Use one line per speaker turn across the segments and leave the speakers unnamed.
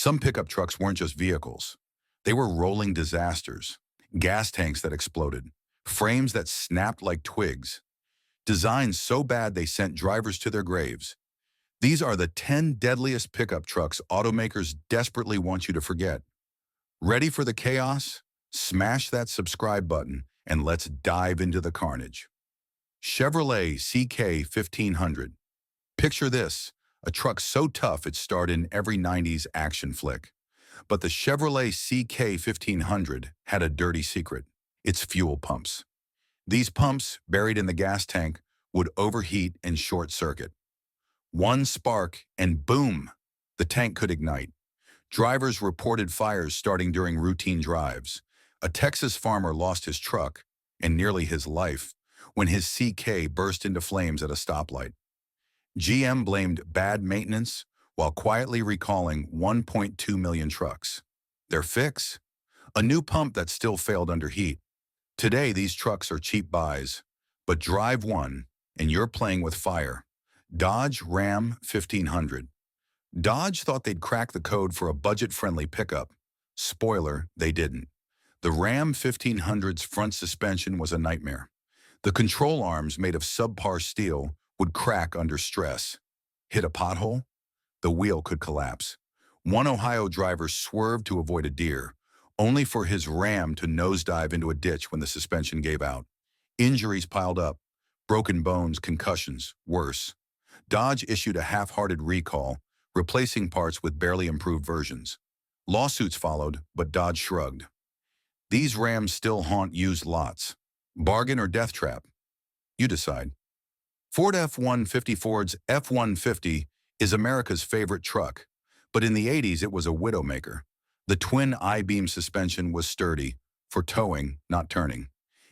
Some pickup trucks weren't just vehicles. They were rolling disasters. Gas tanks that exploded, frames that snapped like twigs, designs so bad they sent drivers to their graves. These are the 10 deadliest pickup trucks automakers desperately want you to forget. Ready for the chaos? Smash that subscribe button and let's dive into the carnage. Chevrolet CK 1500. Picture this, a truck so tough it starred in every 90s action flick. But the Chevrolet CK 1500 had a dirty secret: its fuel pumps. These pumps, buried in the gas tank, would overheat and short-circuit. One spark and boom, the tank could ignite. Drivers reported fires starting during routine drives. A Texas farmer lost his truck, and nearly his life, when his CK burst into flames at a stoplight. GM blamed bad maintenance while quietly recalling 1.2 million trucks. Their fix? A new pump that still failed under heat. Today, these trucks are cheap buys, but drive one, and you're playing with fire. Dodge Ram 1500. Dodge thought they'd crack the code for a budget-friendly pickup. Spoiler, they didn't. The Ram 1500's front suspension was a nightmare. The control arms, made of subpar steel, would crack under stress. Hit a pothole? The wheel could collapse. One Ohio driver swerved to avoid a deer, only for his Ram to nosedive into a ditch when the suspension gave out. Injuries piled up. Broken bones, concussions, worse. Dodge issued a half-hearted recall, replacing parts with barely improved versions. Lawsuits followed, but Dodge shrugged. These Rams still haunt used lots. Bargain or death trap? You decide. Ford F-150. Ford's F-150 is America's favorite truck, but in the 80s it was a widowmaker. The twin I-beam suspension was sturdy, for towing, not turning.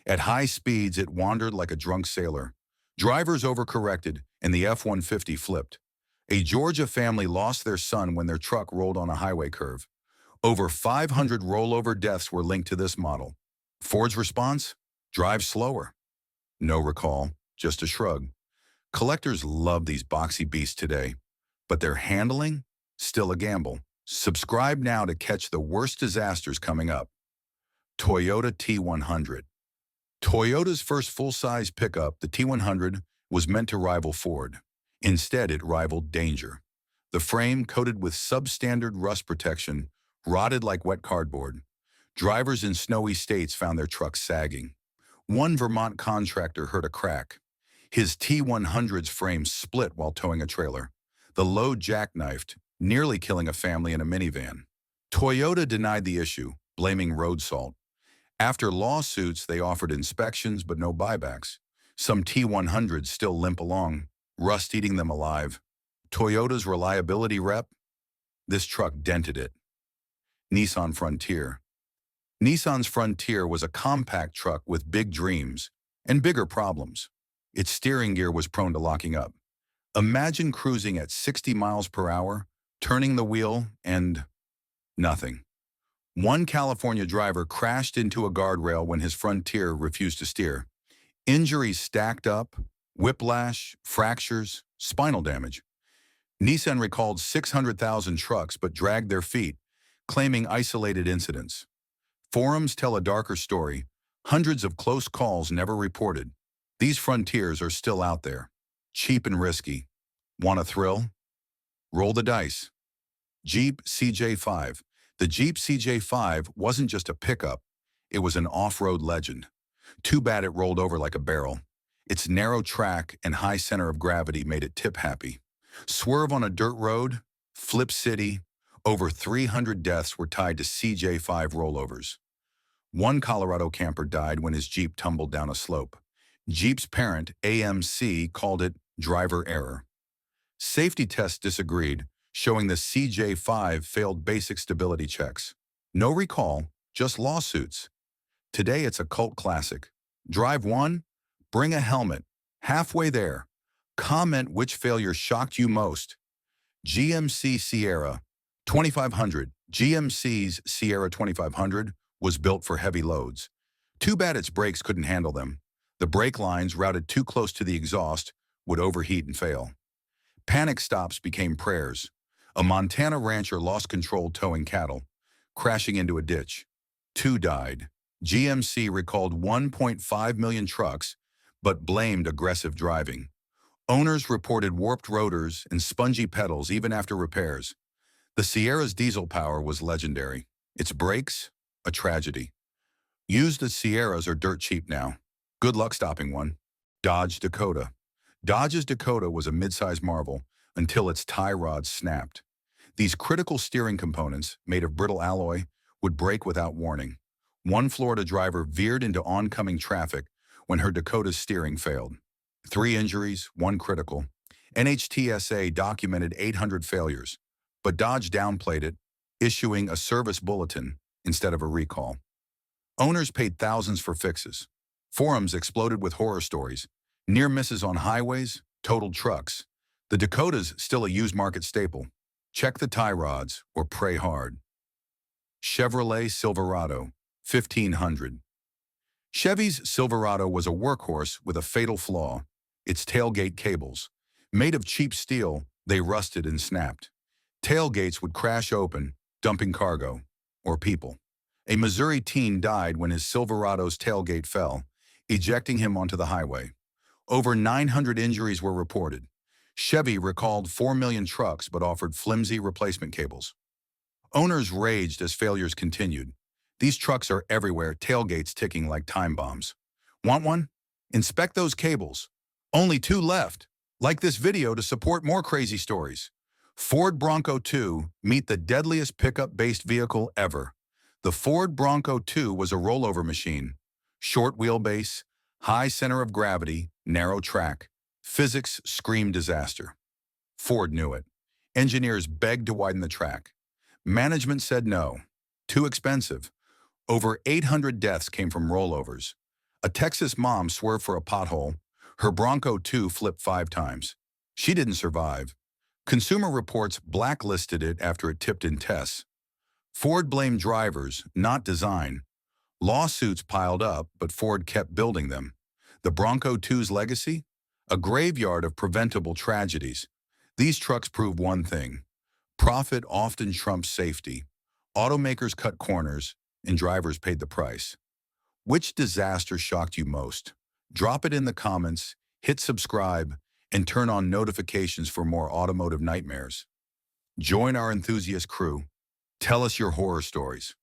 At high speeds it wandered like a drunk sailor. Drivers overcorrected, and the F-150 flipped. A Georgia family lost their son when their truck rolled on a highway curve. Over 500 rollover deaths were linked to this model. Ford's response? Drive slower. No recall, just a shrug. Collectors love these boxy beasts today, but their handling? Still a gamble. Subscribe now to catch the worst disasters coming up. Toyota T100. Toyota's first full-size pickup, the T100, was meant to rival Ford. Instead, it rivaled danger. The frame, coated with substandard rust protection, rotted like wet cardboard. Drivers in snowy states found their trucks sagging. One Vermont contractor heard a crack. His T100's frame split while towing a trailer. The load jackknifed, nearly killing a family in a minivan. Toyota denied the issue, blaming road salt. After lawsuits, they offered inspections but no buybacks. Some T100s still limp along, rust eating them alive. Toyota's reliability rep? This truck dented it. Nissan Frontier. Nissan's Frontier was a compact truck with big dreams and bigger problems. Its steering gear was prone to locking up. Imagine cruising at 60 miles per hour, turning the wheel, and nothing. One California driver crashed into a guardrail when his Frontier refused to steer. Injuries stacked up, whiplash, fractures, spinal damage. Nissan recalled 600,000 trucks but dragged their feet, claiming isolated incidents. Forums tell a darker story. Hundreds of close calls never reported. These Frontiers are still out there. Cheap and risky. Want a thrill? Roll the dice. Jeep CJ5. The Jeep CJ5 wasn't just a pickup. It was an off-road legend. Too bad it rolled over like a barrel. Its narrow track and high center of gravity made it tip-happy. Swerve on a dirt road, flip city. Over 300 deaths were tied to CJ5 rollovers. One Colorado camper died when his Jeep tumbled down a slope. Jeep's parent, AMC, called it driver error. Safety tests disagreed, showing the CJ5 failed basic stability checks. No recall, just lawsuits. Today it's a cult classic. Drive one? Bring a helmet. Halfway there. Comment which failure shocked you most. GMC Sierra 2500. GMC's Sierra 2500 was built for heavy loads. Too bad its brakes couldn't handle them. The brake lines, routed too close to the exhaust, would overheat and fail. Panic stops became prayers. A Montana rancher lost control towing cattle, crashing into a ditch. 2 died. GMC recalled 1.5 million trucks, but blamed aggressive driving. Owners reported warped rotors and spongy pedals even after repairs. The Sierra's diesel power was legendary. Its brakes, a tragedy. Used Sierras are dirt cheap now. Good luck stopping one. Dodge Dakota. Dodge's Dakota was a midsize marvel until its tie rods snapped. These critical steering components, made of brittle alloy, would break without warning. One Florida driver veered into oncoming traffic when her Dakota's steering failed. 3 injuries, 1 critical. NHTSA documented 800 failures, but Dodge downplayed it, issuing a service bulletin instead of a recall. Owners paid thousands for fixes. Forums exploded with horror stories. Near misses on highways, totaled trucks. The Dakota's still a used market staple. Check the tie rods or pray hard. Chevrolet Silverado, 1500. Chevy's Silverado was a workhorse with a fatal flaw: its tailgate cables. Made of cheap steel, they rusted and snapped. Tailgates would crash open, dumping cargo or people. A Missouri teen died when his Silverado's tailgate fell, ejecting him onto the highway. Over 900 injuries were reported. Chevy recalled 4 million trucks but offered flimsy replacement cables. Owners raged as failures continued. These trucks are everywhere, tailgates ticking like time bombs. Want one? Inspect those cables. Only 2 left. Like this video to support more crazy stories. Ford Bronco 2, meet the deadliest pickup-based vehicle ever. The Ford Bronco 2 was a rollover machine. Short wheelbase, high center of gravity, narrow track. Physics screamed disaster. Ford knew it. Engineers begged to widen the track. Management said no. Too expensive. Over 800 deaths came from rollovers. A Texas mom swerved for a pothole. Her Bronco 2 flipped 5 times. She didn't survive. Consumer Reports blacklisted it after it tipped in tests. Ford blamed drivers, not design. Lawsuits piled up, but Ford kept building them. The Bronco 2's legacy? A graveyard of preventable tragedies. These trucks prove one thing: profit often trumps safety. Automakers cut corners, and drivers paid the price. Which disaster shocked you most? Drop it in the comments, hit subscribe, and turn on notifications for more automotive nightmares. Join our enthusiast crew. Tell us your horror stories.